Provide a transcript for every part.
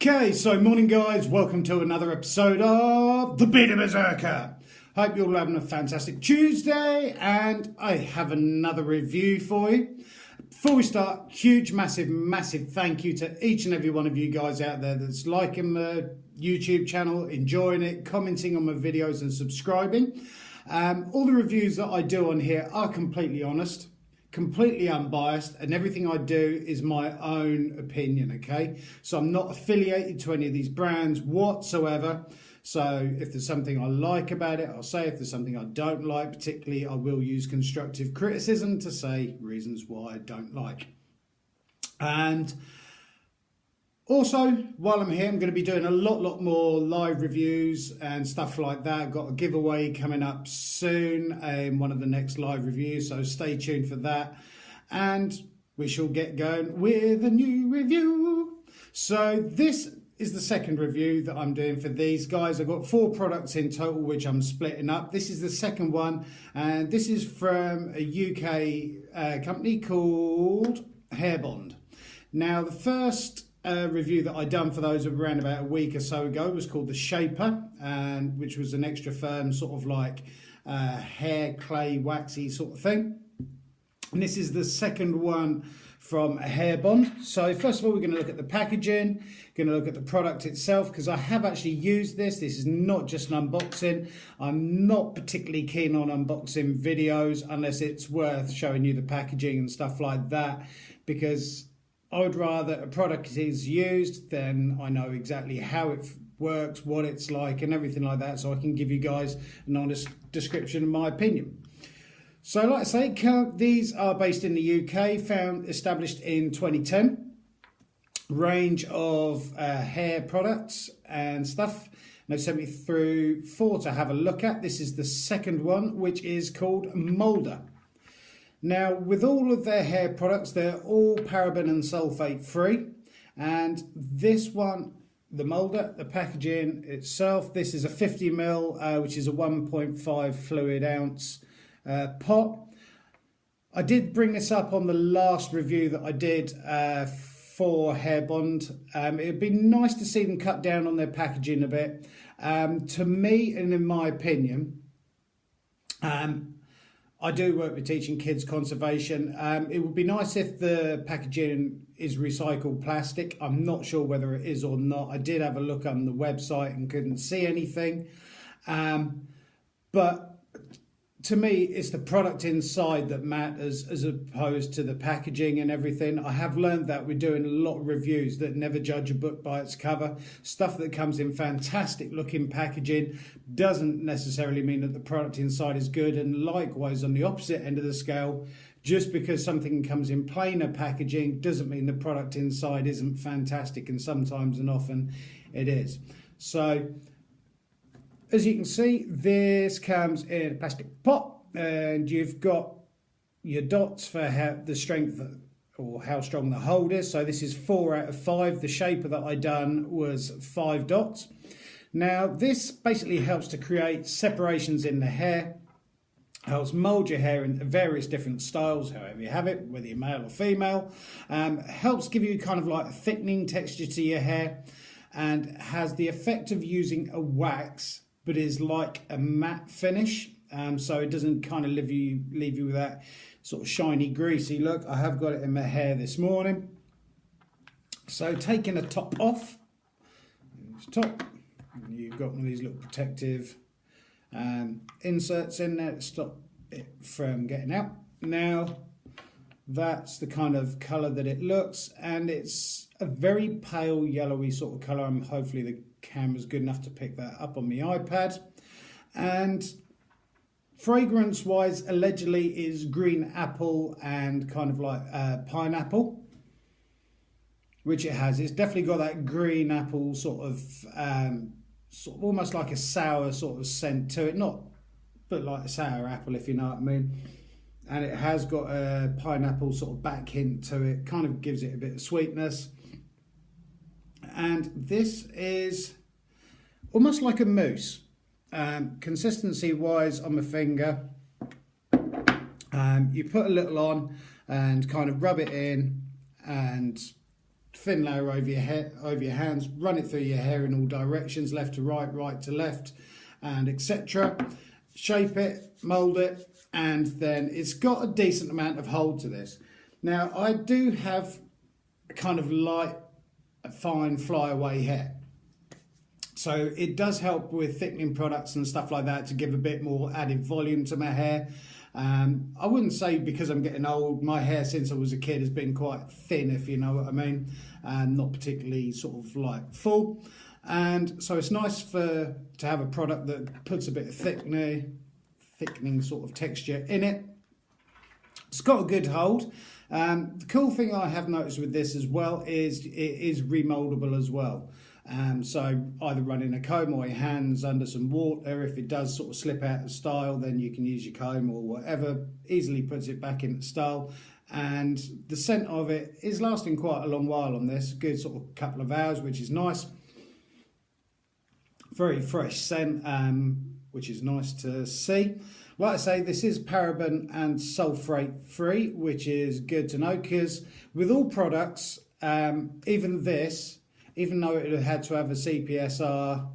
Okay, so morning guys, welcome to another episode of The Beta Berserker. Hope you're all having a fantastic Tuesday, and I have another review for you. Before we start, huge, massive thank you to each and every one of you guys out there that's liking the YouTube channel, enjoying it, commenting on my videos and subscribing. All the reviews that I do on here are completely honest, completely unbiased, and everything I do is my own opinion, okay? So I'm not affiliated to any of these brands whatsoever. So if there's something I like about it, I'll say. If there's something I don't like particularly, I will use constructive criticism to say reasons why I don't like. And also, while I'm here, I'm going to be doing a lot more live reviews and stuff like that. I've got a giveaway coming up soon in one of the next live reviews, so stay tuned for that. And we shall get going with a new review. So this is the second review that I'm doing for these guys. I've got 4 products in total, which I'm splitting up. This is the second one, and this is from a UK company called Hairbond. Now, the first review that I done for those around about a week or so ago was called the Shaper, and which was an extra firm sort of like hair clay waxy sort of thing. And this is the second one from Hairbond. So first of all, we're going to look at the packaging, going to look at the product itself, because I have actually used this. This is not just an unboxing. I'm not particularly keen on unboxing videos unless it's worth showing you the packaging and stuff like that, because I would rather a product is used, then I know exactly how it works, what it's like and everything like that, so I can give you guys an honest description of my opinion. So like I say, these are based in the UK, established in 2010. Range of hair products and stuff. And they've sent me through 4 to have a look at. This is the second one, which is called Moulder. Now, with all of their hair products, they're all paraben and sulfate free. And this one, the Moulder, the packaging itself, this is a 50ml, which is a 1.5 fluid ounce pot. I did bring this up on the last review that I did for Hairbond. It'd be nice to see them cut down on their packaging a bit. To me, and in my opinion, I do work with teaching kids conservation. It would be nice if the packaging is recycled plastic. I'm not sure whether it is or not. I did have a look on the website and couldn't see anything. But to me, it's the product inside that matters as opposed to the packaging and everything. I have learned that we're doing a lot of reviews that never judge a book by its cover. Stuff that comes in fantastic looking packaging doesn't necessarily mean that the product inside is good. And likewise, on the opposite end of the scale, just because something comes in plainer packaging doesn't mean the product inside isn't fantastic, and sometimes and often it is. So as you can see, this comes in a plastic pot, and you've got your dots for the strength or how strong the hold is. So this is 4 out of 5. The shaper that I done was 5 dots. Now this basically helps to create separations in the hair, helps mould your hair in various different styles, however you have it, whether you're male or female. Helps give you kind of like a thickening texture to your hair, and has the effect of using a wax, but is like a matte finish, so it doesn't kind of leave you with that sort of shiny, greasy look. I have got it in my hair this morning. So taking the top off, you've got one of these little protective inserts in there to stop it from getting out. Now, that's the kind of colour that it looks, and it's a very pale yellowy sort of colour. Hopefully the camera's good enough to pick that up on my iPad. And fragrance wise, allegedly is green apple and kind of like pineapple, which it has. It's definitely got that green apple sort of almost like a sour sort of scent to it, but like a sour apple, if you know what I mean. And it has got a pineapple sort of back hint to it, kind of gives it a bit of sweetness. And this is almost like a mousse. Consistency wise on my finger, you put a little on and kind of rub it in, and thin layer over your hair, over your hands, run it through your hair in all directions, left to right, right to left, and etc. Shape it, mould it, and then it's got a decent amount of hold to this. Now I do have a kind of light, fine flyaway hair, so it does help with thickening products and stuff like that to give a bit more added volume to my hair. I wouldn't say because I'm getting old, my hair since I was a kid has been quite thin, if you know what I mean, and not particularly sort of like full. And so it's nice to have a product that puts a bit of thickening sort of texture in it. It's got a good hold. The cool thing I have noticed with this as well is it is remoldable as well. So either running a comb or your hands under some water, if it does sort of slip out of style, then you can use your comb or whatever, easily puts it back into style. And the scent of it is lasting quite a long while on this, a good sort of couple of hours, which is nice. Very fresh scent, which is nice to see. Like I say, this is paraben and sulfate free, which is good to know, because with all products, even this, even though it had to have a CSPR,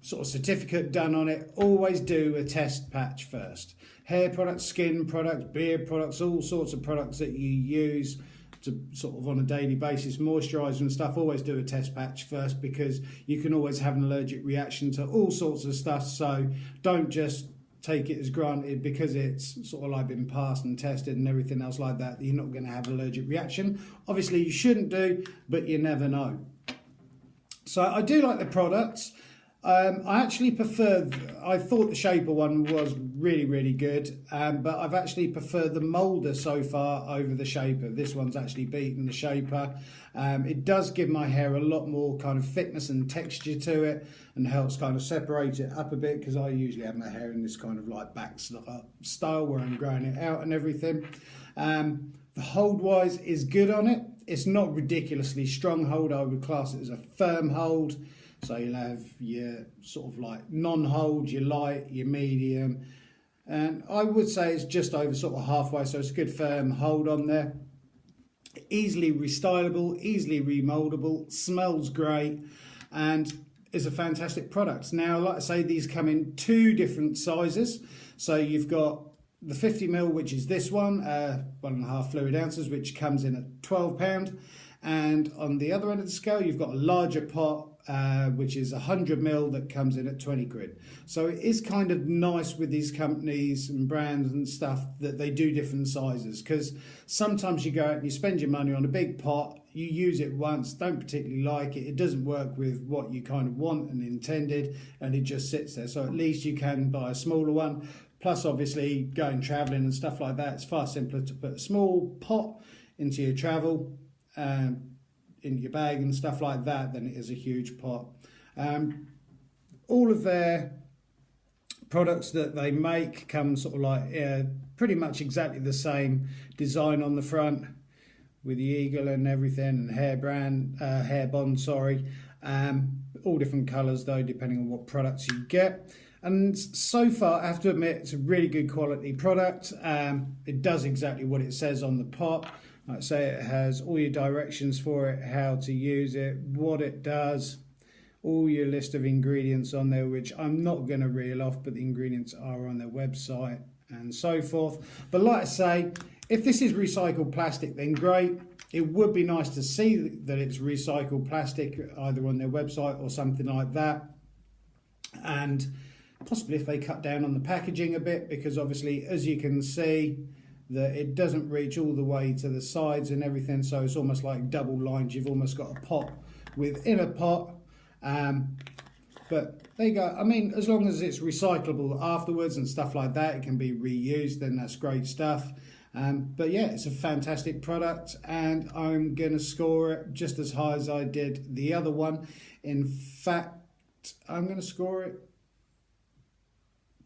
sort of certificate done on it, always do a test patch first. Hair products, skin products, beard products, all sorts of products that you use to sort of on a daily basis, moisturiser and stuff, always do a test patch first, because you can always have an allergic reaction to all sorts of stuff. So don't just take it as granted because it's sort of like been passed and tested and everything else like that, you're not going to have an allergic reaction. Obviously you shouldn't do, but you never know. So I do like the products. I actually prefer, I thought the Shaper one was really good, but I've actually preferred the Moulder so far over the Shaper. This one's actually beaten the Shaper. It does give my hair a lot more kind of thickness and texture to it, and helps kind of separate it up a bit, because I usually have my hair in this kind of like back style where I'm growing it out and everything. The hold wise is good on it. It's not ridiculously strong hold. I would class it as a firm hold. So you'll have your sort of like non-hold, your light, your medium, and I would say it's just over sort of halfway, so it's a good firm hold on there. Easily restylable, easily remoldable, smells great, and is a fantastic product. Now, like I say, these come in two different sizes. So you've got the 50ml, which is this one, 1.5 fluid ounces, which comes in at £12. And on the other end of the scale, you've got a larger pot, which is 100ml, that comes in at 20 quid. So it is kind of nice with these companies and brands and stuff that they do different sizes, because sometimes you go out and you spend your money on a big pot, you use it once, don't particularly like it, it doesn't work with what you kind of want and intended, and it just sits there. So at least you can buy a smaller one. Plus obviously going travelling and stuff like that, it's far simpler to put a small pot into your travel, in your bag and stuff like that, than it is a huge pot. All of their products that they make come sort of like pretty much exactly the same design on the front, with the eagle and everything, and Hairbond, sorry. All different colours though, depending on what products you get. And so far, I have to admit, it's a really good quality product. It does exactly what it says on the pot. Like I say, it has all your directions for it, how to use it, what it does, all your list of ingredients on there, which I'm not going to reel off, but the ingredients are on their website and so forth. But like I say, if this is recycled plastic, then great. It would be nice to see that it's recycled plastic, either on their website or something like that. And possibly if they cut down on the packaging a bit, because obviously, as you can see, that it doesn't reach all the way to the sides and everything, so it's almost like double lined. You've almost got a pot within a pot. But there you go. I mean, as long as it's recyclable afterwards and stuff like that, it can be reused, then that's great stuff. But yeah, it's a fantastic product, and I'm going to score it just as high as I did the other one. In fact, I'm going to score it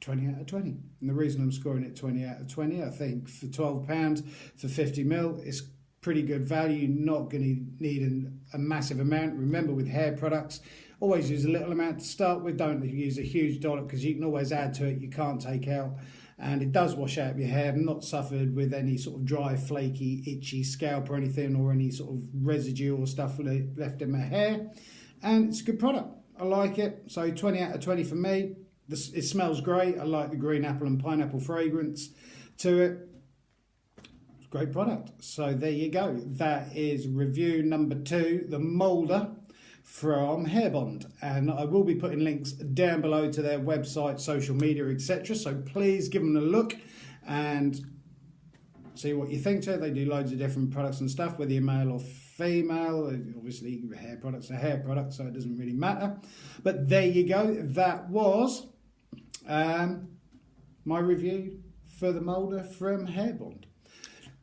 20 out of 20. And the reason I'm scoring it 20 out of 20, I think for £12 for 50ml, it's pretty good value. Not going to need a massive amount. Remember, with hair products, always use a little amount to start with. Don't use a huge dollop, because you can always add to it, you can't take out. and it does wash out your hair. I've not suffered with any sort of dry, flaky, itchy scalp or anything, or any sort of residue or stuff left in my hair. And it's a good product. I like it. So 20 out of 20 for me. It smells great. I like the green apple and pineapple fragrance to it. It's a great product. So there you go. That is review number 2, the Moulder from Hairbond, and I will be putting links down below to their website, social media, etc. So please give them a look and see what you think to it. They do loads of different products and stuff, whether you're male or female. Obviously hair products are hair products, so it doesn't really matter. But there you go. That was my review for the Moulder from Hairbond.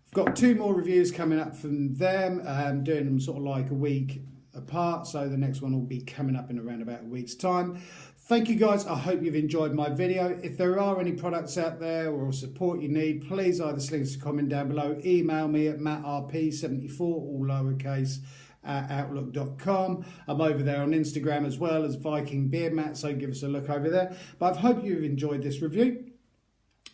I've got 2 more reviews coming up from them. Doing them sort of like a week apart, so the next one will be coming up in around about a week's time. Thank you guys. I hope you've enjoyed my video. If there are any products out there or support you need, please either sling us a comment down below, email me at mattrp74, all lowercase, at outlook.com. I'm over there on Instagram as well as Viking Beard Mat, so give us a look over there. But I hope you've enjoyed this review,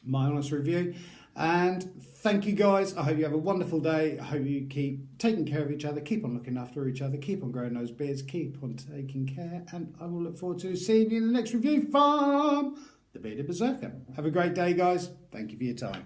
my honest review. And thank you guys. I hope you have a wonderful day. I hope you keep taking care of each other, keep on looking after each other, keep on growing those beards, keep on taking care, and I will look forward to seeing you in the next review from the Bearded Berserker. Have a great day, guys. Thank you for your time.